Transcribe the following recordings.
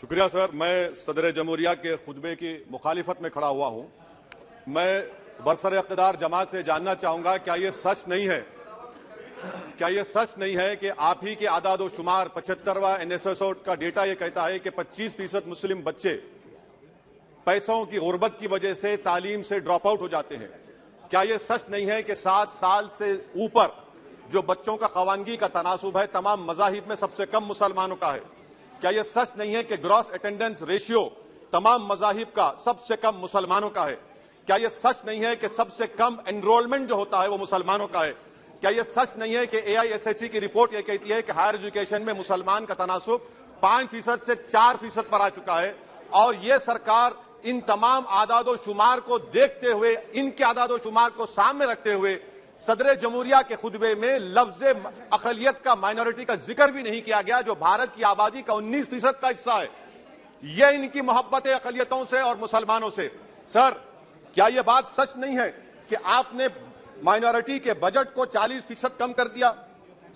शुक्रिया सर। मैं सदर जमहूरिया के खुतबे की मुखालिफत में खड़ा हुआ हूं। मैं बरसर इक़्तिदार जमात से जानना चाहूंगा, क्या यह सच नहीं है कि आप ही के आदाद शुमार 75वां NSS का डेटा यह कहता है कि 25% मुस्लिम बच्चे पैसों की गुर्बत की वजह से तालीम से ड्रॉप आउट हो जाते हैं? क्या यह सच नहीं है कि 7 साल से ऊपर जो बच्चों का खवानगी का तनासुब है तमाम मज़ाहिब में सबसे कम मुसलमानों का है? क्या यह सच नहीं है कि ग्रॉस अटेंडेंस रेशियो तमाम मज़ाहिब का सबसे कम मुसलमानों का है? क्या यह सच नहीं है कि सबसे कम एनरोलमेंट जो होता है वो मुसलमानों का है? क्या यह सच नहीं है कि AISHE की रिपोर्ट यह कहती है कि हायर एजुकेशन में मुसलमान का तनासुब 5% से 4% पर आ चुका है? और यह सरकार इन तमाम आदादो शुमार को देखते हुए, इनके आदादो शुमार को सामने रखते हुए सदर जमहूरिया के खुतबे में लफ्ज अकलियत का, माइनॉरिटी का जिक्र भी नहीं किया गया, जो भारत की आबादी का 19% का हिस्सा है। यह इनकी मोहब्बत है अकलियतों से और मुसलमानों से। सर, क्या यह बात सच नहीं है कि आपने माइनॉरिटी के बजट को 40% कम कर दिया,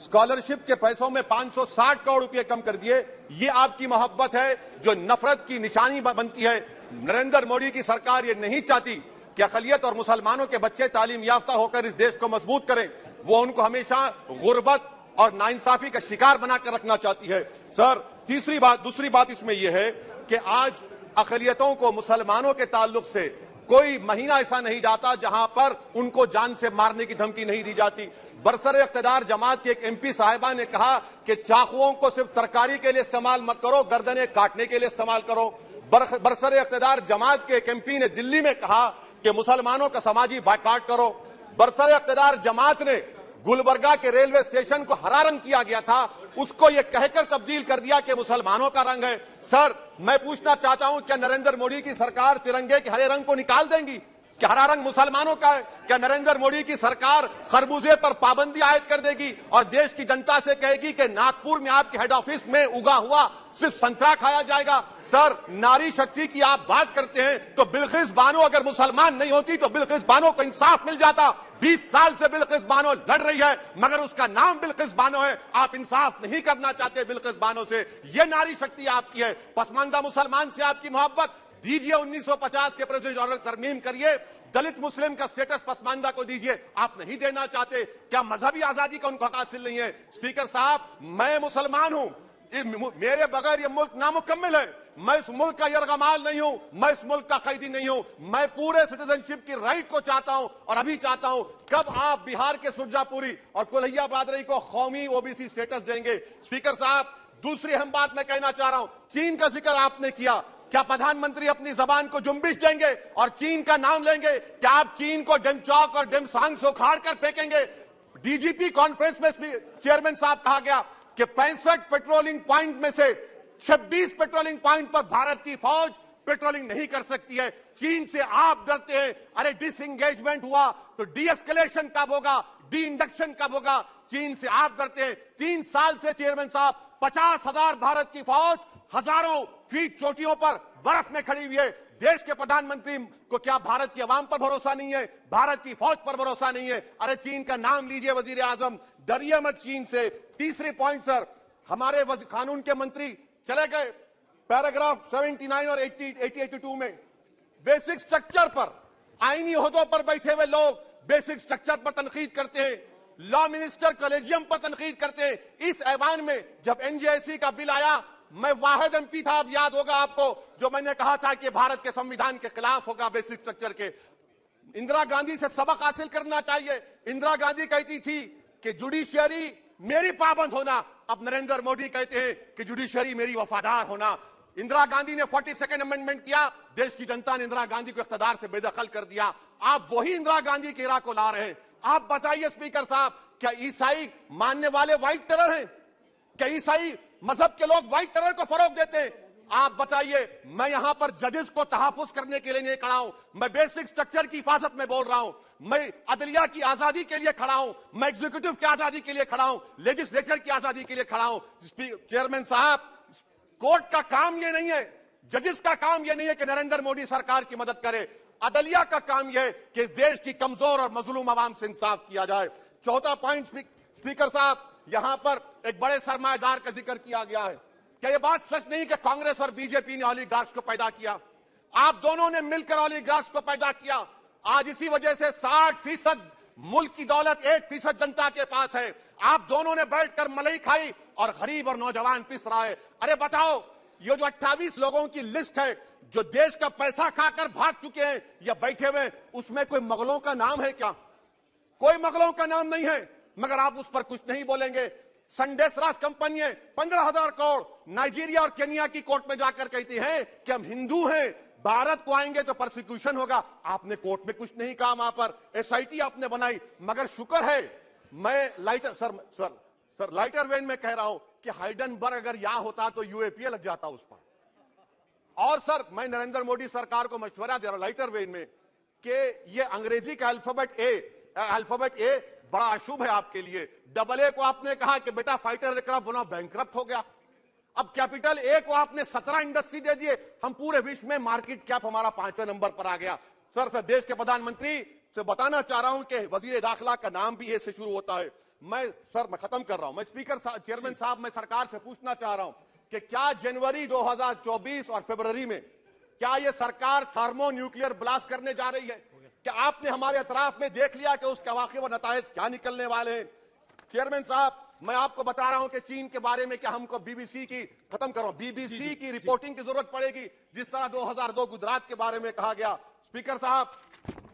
स्कॉलरशिप के पैसों में 560 करोड़ रुपए कम कर दिए? ये आपकी मोहब्बत है जो नफरत की निशानी बनती है। नरेंद्र मोदी की सरकार ये नहीं चाहती कि अकलियत और मुसलमानों के बच्चे तालीम याफ्ता होकर इस देश को मजबूत करें। वो उनको हमेशा गुर्बत और नाइंसाफी का शिकार बनाकर रखना चाहती है। सर, दूसरी बात इसमें यह है कि आज अकलियतों को मुसलमानों के ताल्लुक से कोई महीना ऐसा नहीं जाता जहां पर उनको जान से मारने की धमकी नहीं दी जाती। बरसर इक़्तिदार जमात के एक MP साहिबा ने कहा कि चाकुओं को सिर्फ तरकारी के लिए इस्तेमाल मत करो, गर्दनें काटने के लिए इस्तेमाल करो। बरसर इक़्तिदार जमात के एक MP ने दिल्ली में कहा कि मुसलमानों का समाजी बायकॉट करो। बरसर इक़्तिदार जमात ने गुलबर्गा के रेलवे स्टेशन को हरा रंग किया गया था, उसको यह कहकर तब्दील कर दिया कि मुसलमानों का रंग है। सर, मैं पूछना चाहता हूं, क्या नरेंद्र मोदी की सरकार तिरंगे के हरे रंग को निकाल देंगी? क्या हरा रंग मुसलमानों का है? क्या नरेंद्र मोदी की सरकार खरबूजे पर पाबंदी आयद कर देगी और देश की जनता से कहेगी कि नागपुर में आपके हेड ऑफिस में उगा हुआ सिर्फ संतरा खाया जाएगा? सर, नारी शक्ति की आप बात करते हैं तो बिल्किस बानो अगर मुसलमान नहीं होती तो बिल्किस बानो को इंसाफ मिल जाता। 20 साल से बिल्किस बानो लड़ रही है, मगर उसका नाम बिल्किस बानो है। आप इंसाफ नहीं करना चाहते बिल्किस बानो से। यह नारी शक्ति आपकी है। पसमानदा मुसलमान से आपकी मोहब्बत, दीजिए 1950 के प्रेसिडेंट ऑर्डर तरमीम करिए, दलित मुस्लिम का स्टेटस पसमानदा को दीजिए। आप नहीं देना चाहते। क्या मजहबी आजादी का उनको हक हासिल नहीं है? स्पीकर साहब, मैं मुसलमान हूं, मेरे बगैर ये मुल्क नामुकम्मिल है। मैं इस मुल्क का यरगमाल नहीं हूं, मैं इस मुल्क का कैदी नहीं हूं। मैं पूरे सिटीजनशिप की राइट को चाहता हूं और अभी चाहता हूं। कब आप बिहार के सुरजापुरी और कोल्हैया बादरी को कौमी OBC स्टेटस देंगे? स्पीकर साहब, दूसरी अहम बात मैं कहना चाह रहा हूं, चीन का जिक्र आपने किया। क्या प्रधानमंत्री अपनी जबान को जुम्बिश देंगे और चीन का नाम लेंगे? क्या आप चीन को डेमचौक और डेमसांग से उखाड़ कर फेंकेंगे? DGP कॉन्फ्रेंस में चेयरमैन साहब कहा गया कि 65 पेट्रोलिंग पॉइंट में से 26 पेट्रोलिंग पॉइंट पर भारत की फौज पेट्रोलिंग नहीं कर सकती है। चीन से आप डरते हैं। अरे, डिसएंगेजमेंट हुआ तो डीएस्केलेशन कब होगा, डी इंडक्शन कब होगा? चीन से आप डरते हैं। 3 साल से चेयरमैन साहब 50,000 भारत की फौज हजारों फीट चोटियों पर बर्फ में खड़ी हुई है। देश के प्रधानमंत्री को क्या भारत की आवाम पर भरोसा नहीं है? भारत की फौज पर भरोसा नहीं है? अरे, चीन का नाम लीजिए वजीर आजम, डरिए मत चीन से। तीसरी पॉइंट सर, हमारे कानून के मंत्री चले गए पैराग्राफ 79 और 82 में बेसिक स्ट्रक्चर पर, आईनी ओहदों पर बैठे हुए लोग बेसिक स्ट्रक्चर पर तनकीद करते हैं, लॉ मिनिस्टर कॉलेजियम पर तनकीद करते हैं। इस ऐवान में जब NJSE का बिल आया, मैं वाहिद MP था, अब याद होगा आपको, जो मैंने कहा था कि भारत के संविधान के खिलाफ होगा बेसिक स्ट्रक्चर के। इंदिरा गांधी से सबक हासिल करना चाहिए। इंदिरा गांधी कहती थी कि जुडिशियरी मेरी पाबंद होना, अब नरेंद्र मोदी कहते हैं कि जुडिशियरी मेरी वफादार होना। इंदिरा गांधी ने 42nd अमेंडमेंट किया, देश की जनता ने इंदिरा गांधी को इख्तियार से बेदखल कर दिया। आप वही इंदिरा गांधी के इरा को ला रहे हैं। आप बताइए स्पीकर साहब, क्या ईसाई मानने वाले व्हाइट टेरर हैं? क्या ईसाई मजहब के लोग व्हाइट टेरर को फरोग देते हैं? आप बताइए। मैं यहां पर जजेस को तहफ्फुज करने के लिए नहीं खड़ा हूं, मैं बेसिक स्ट्रक्चर की हिफाजत में बोल रहा हूं। मैं अदलिया की आजादी के लिए खड़ा हूं, मैं एग्जीक्यूटिव की आजादी के लिए खड़ा हूं, लेजिस्लेचर की आजादी के लिए खड़ा हूं। चेयरमैन साहब, कोर्ट का काम यह नहीं है, जजेस का काम यह नहीं है कि नरेंद्र मोदी सरकार की मदद करे। अदलिया का काम यह है कि इस देश की कमजोर और मजलूम आवाम से इंसाफ किया जाए। चौथा पॉइंट स्पीकर साहब, यहां पर एक बड़े सरमाएदार का जिक्र किया गया है। क्या ये बात सच नहीं कि कांग्रेस और बीजेपी ने ओलिगार्क्स को पैदा किया? आप दोनों ने मिलकर ओलिगार्क्स को पैदा किया। आज इसी वजह से 60% मुल्क की दौलत 1% जनता के पास है। आप दोनों ने बैठकर मलाई खाई और गरीब और नौजवान पिस रहा है। अरे बताओ, ये जो 28 लोगों की लिस्ट है जो देश का पैसा खाकर भाग चुके हैं या बैठे हुए, उसमें कोई मुगलों का नाम है क्या? कोई मुगलों का नाम नहीं है, मगर आप उस पर कुछ नहीं बोलेंगे। संडेस राज कंपनी 15,000 करोड़ नाइजीरिया और केनिया की कोर्ट में जाकर कहती है कि हम हिंदू हैं, भारत को आएंगे तो प्रोसिक्यूशन होगा। आपने कोर्ट में कुछ नहीं कहा, वहां पर एसआईटी आपने बनाई। मगर शुक्र है, मैं लाइटर वेन में कह रहा हूं कि हाइडेनबर्ग अगर यहां होता तो यूएपीए लग जाता उस पर। और सर, मैं नरेंद्र मोदी सरकार को मशवरा दे रहा हूं लाइटर वेन में कि ये अंग्रेजी का अल्फाबेट ए बड़ा अशुभ है आपके लिए। डबल ए को आपने कहा कि बेटा फाइटर एयरक्राफ्ट बनाओ, बैंकक्रप्ट हो गया। अब कैपिटल ए को आपने 17 इंडस्ट्री दे दिए, हम पूरे विश्व में मार्केट कैप हमारा 5वें नंबर पर आ गया। सर देश के प्रधानमंत्री से बताना चाह रहा हूं कि वजीर दाखिला का नाम भी ए से शुरू होता है। मैं खत्म कर रहा हूं। मैं स्पीकर चेयरमैन साहब, मैं सरकार से पूछना चाह रहा हूं कि क्या जनवरी 2024 और फरवरी में क्या यह सरकार थर्मो न्यूक्लियर ब्लास्ट करने जा रही है? क्या आपने हमारे अतराफ में देख लिया कि उसके वाकई व नतायज क्या निकलने वाले हैं? चेयरमैन साहब, मैं आपको बता रहा हूं कि चीन के बारे में क्या हमको बीबीसी की रिपोर्टिंग की जरूरत पड़ेगी, जिस तरह 2002 गुजरात के बारे में कहा गया। स्पीकर साहब,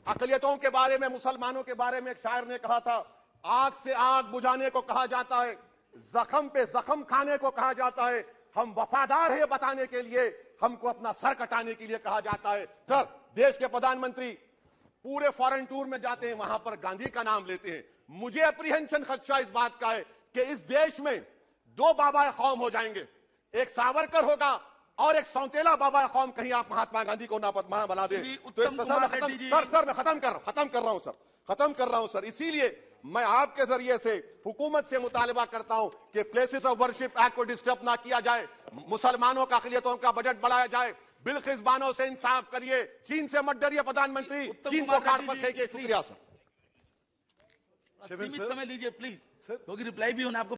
अकलियतों के बारे में, मुसलमानों के बारे में एक शायर ने कहा था, आग से आग बुझाने को कहा जाता है, जख्म पे जख्म खाने को कहा जाता है, हम वफादार है बताने के लिए, हमको अपना सर कटाने के लिए कहा जाता है। सर, देश के प्रधानमंत्री पूरे फॉरेन टूर में जाते हैं, वहां पर गांधी का नाम लेते हैं। मुझे अप्रीहेंशन खदशा इस बात का है कि इस देश में 2 बाबा कौम हो जाएंगे, एक सावरकर होगा और एक सौतेला बाबा कौम। कहीं आप महात्मा गांधी को नापतमान बना दे तो सर मैं खत्म कर रहा हूं सर। इसीलिए मैं आपके जरिए से हुकूमत से मुतालिबा करता हूं कि प्लेसेस ऑफ वर्शिप एक्ट को डिस्टर्ब ना किया जाए, मुसलमानों का अक़लियतों का बजट बढ़ाया जाए, बिल्किस बानो से इंसाफ करिए, चीन से मत डरिए प्रधानमंत्री, चीन को काट मत फेंकिए। शुक्रिया सर। सीमित समय लीजिए प्लीज, क्योंकि रिप्लाई भी होना आपको